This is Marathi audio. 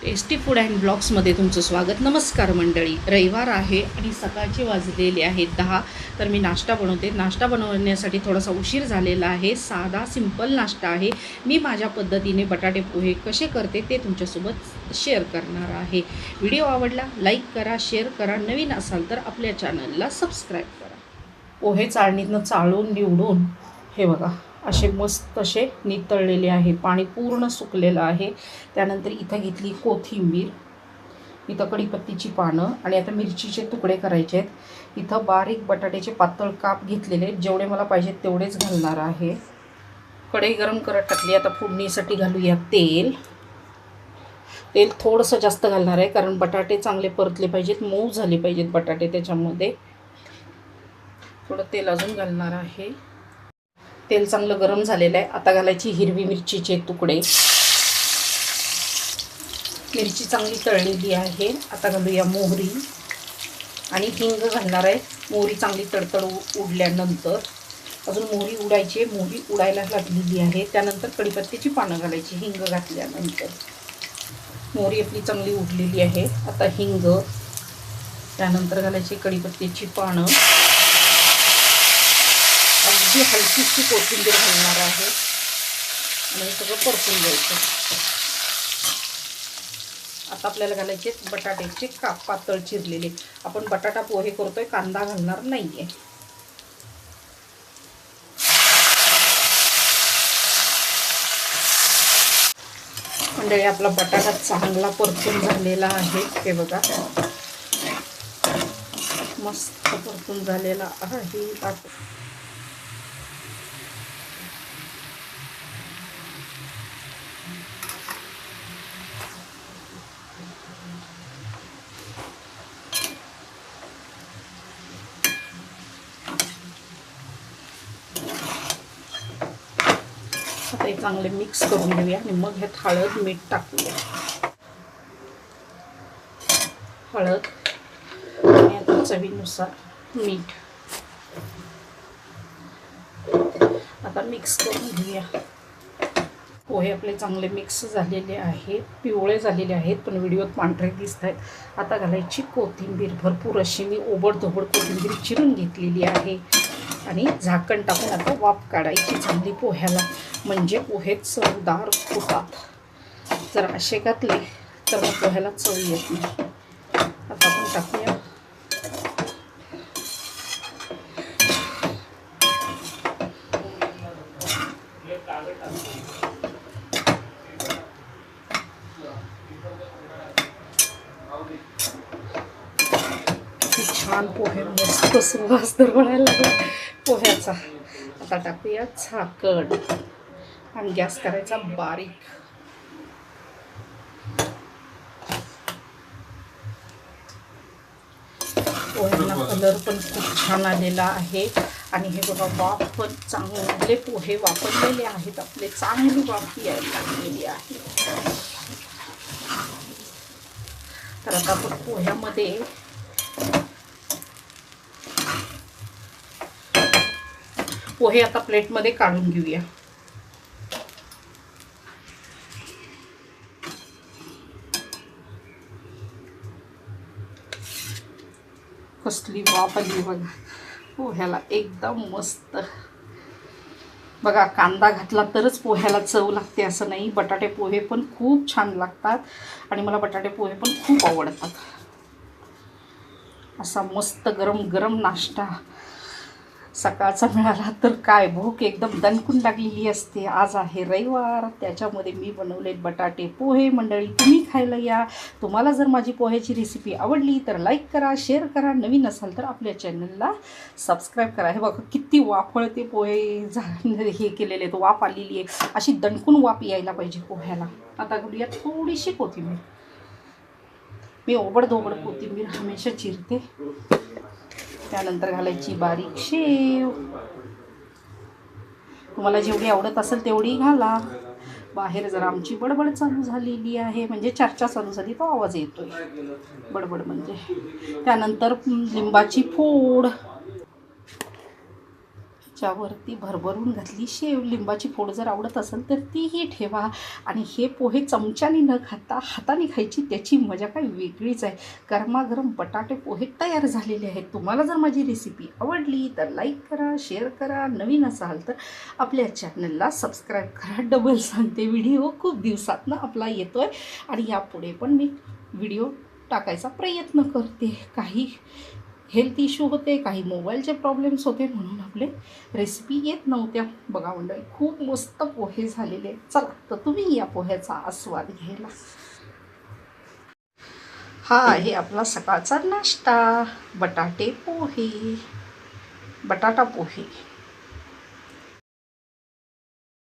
टेस्टी फूड अँड ब्लॉग्समध्ये तुमचं स्वागत. नमस्कार मंडळी, रविवार आहे आणि सकाळचे वाजलेले आहेत 10. तर मी नाश्ता बनवते. नाश्ता बनवण्यासाठी थोडासा उशीर झालेला आहे. साधा सिंपल नाश्ता आहे. मी माझ्या पद्धतीने बटाटे पोहे कसे करते ते तुमच्यासोबत शेअर करणार आहे. व्हिडिओ आवडला लाईक करा, शेअर करा. नवीन असाल तर आपल्या चॅनलला सबस्क्राईब करा. पोहे चाळणीतनं चाळून निवडून हे बघा असे मस्त असे नितळलेले आहे. पाणी पूर्ण सुकलेलं आहे. त्यानंतर इथं घेतली कोथिंबीर, इथं कढीपत्त्याची पानं आणि आता मिरचीचे तुकडे करायचे आहेत. इथं बारीक बटाट्याचे पातळ काप घेतलेले आहेत. जेवढे मला पाहिजेत तेवढेच घालणार आहे. कढई गरम करत टाकली. आता फोडणीसाठी घालूया तेल. तेल थोडंसं जास्त घालणार आहे कारण बटाटे चांगले परतले पाहिजेत, मऊ झाले पाहिजेत बटाटे. त्याच्यामध्ये थोडं तेल अजून घालणार आहे. तेल चांगलं गरम झालेलं आहे. आता घालायची हिरवी मिरचीचे तुकडे. मिरची चांगली तळलेली आहे. आता घालूया मोहरी आणि हिंग घालणार आहे. मोहरी चांगली तडतड उडल्यानंतर अजून मोहरी उडायची. मोहरी उडायला लागलेली आहे. त्यानंतर कढीपत्त्याची पानं घालायची हिंग घातल्यानंतर. मोहरी आपली चांगली उडलेली आहे. आता हिंग, त्यानंतर घालायची कढीपत्त्याची पानं. अगदी हलकीशी कोथिंबीर घालणार आहे आणि सगळं परतून घ्यायचं. आता आपल्याला घालायचे बटाट्याचे काप पातळ चिरलेले. आपण बटाटा पोहे करतोय, कांदा घालणार नाहीये. मंडळी आपला बटाटा चांगला परतून झालेला आहे. हे बघा मस्त परतून झालेला आहे. आता हे चांगले मिक्स करून घेऊया आणि मग ह्यात हळद मीठ टाकूया. हळद आणि आता चवीनुसार मीठ. आता मिक्स करून घेऊया. पोहे आपले चांगले मिक्स झालेले आहेत. पिवळे झालेले आहेत पण व्हिडिओत पांढरे दिसत आहेत. आता घालायची कोथिंबीर. भरपूर अशी मी ओबडधोबड कोथिंबीर चिरून घेतलेली आहे आणि झाकण टाकून आता वाफ काढायची चांगली पोह्याला, म्हणजे पोहे चवदार होतात. जर असे घातले तर मग पोह्याला चव येत नाही. आता आपण टाकूया छान पोहे, मस्त सुवास दरवळायला लागला पोह्याचा. आता टाकूया झाकण आणि गॅस करायचा बारीक. पोह्यांना कलर पण खूप छान आलेला आहे आणि हे बघा वाफ पण चांगले पोहे वापरलेले आहेत आपले. चांगली वाफ यायला लागलेली आहे. तर आता आपण पोह्यामध्ये पोहे आता प्लेटमध्ये काढून घेऊया. कसली वाफ आली बघा पोह्याला, एकदम मस्त. बघा कांदा घातला तरच पोह्याला चव लागते असं नाही. बटाटे पोहे पण खूप छान लागतात आणि मला बटाटे पोहे पण खूप आवडतात. असा मस्त गरम गरम नाश्ता सकाळचा मिळाला तर काय, भूक एकदम दणकून लागलेली असते. आज आहे रविवार, त्याच्यामध्ये मी बनवले बटाटे पोहे. मंडळी तुम्ही खायला या. तुम्हाला जर माझी पोह्याची रेसिपी आवडली तर लाईक करा, शेअर करा. नवीन असाल तर आपल्या चॅनलला सबस्क्राईब करा. हे बघा किती वाफळते पोहे हे केलेले आहेत. वाफ आलेली आहे, अशी दणकून वाफ यायला पाहिजे पोह्याला. आता घालूया थोडीशी कोथिंबीर. मी ओबडधोबड कोथिंबीर हमेशा चिरते. त्यानंतर घालायची बारीक शेव. तुम्हाला जेवढी आवडत असेल तेवढी घाला. बाहेर जरा आमची बडबड चालू झालेली आहे, म्हणजे चर्चा चालू झाली तो आवाज येतोय बडबड म्हणजे. त्यानंतर लिंबाची फोड. त्याच्यावरती भरभरून घातली शेव. लिंबाची फोड जर आवडत असेल तर तीही ठेवा. आणि हे पोहे चमच्याने न खाता हाताने खायची त्याची मजा काही वेगळीच आहे. गरमागरम बटाटे पोहे तयार झालेले आहेत. तुम्हाला जर माझी रेसिपी आवडली तर लाईक करा, शेअर करा. नवीन असाल तर आपल्या चॅनलला सबस्क्राईब करा. डबल सांगते, व्हिडिओ खूप दिवसातनं आपला येतो आहे आणि यापुढे पण मी व्हिडिओ टाकायचा प्रयत्न करते. काही हेल्थ इश्यू होते, काही मोबाईलचे प्रॉब्लेम्स होते, म्हणून आपले रेसिपी येत नव्हत्या. बघा मंडळी, खूप मस्त पोहे झालेले. चला तर तुम्ही या पोह्याचा आस्वाद घ्यायला. हा आहे आपला सकाळचा नाश्ता, बटाटे पोहे, बटाटा पोहे.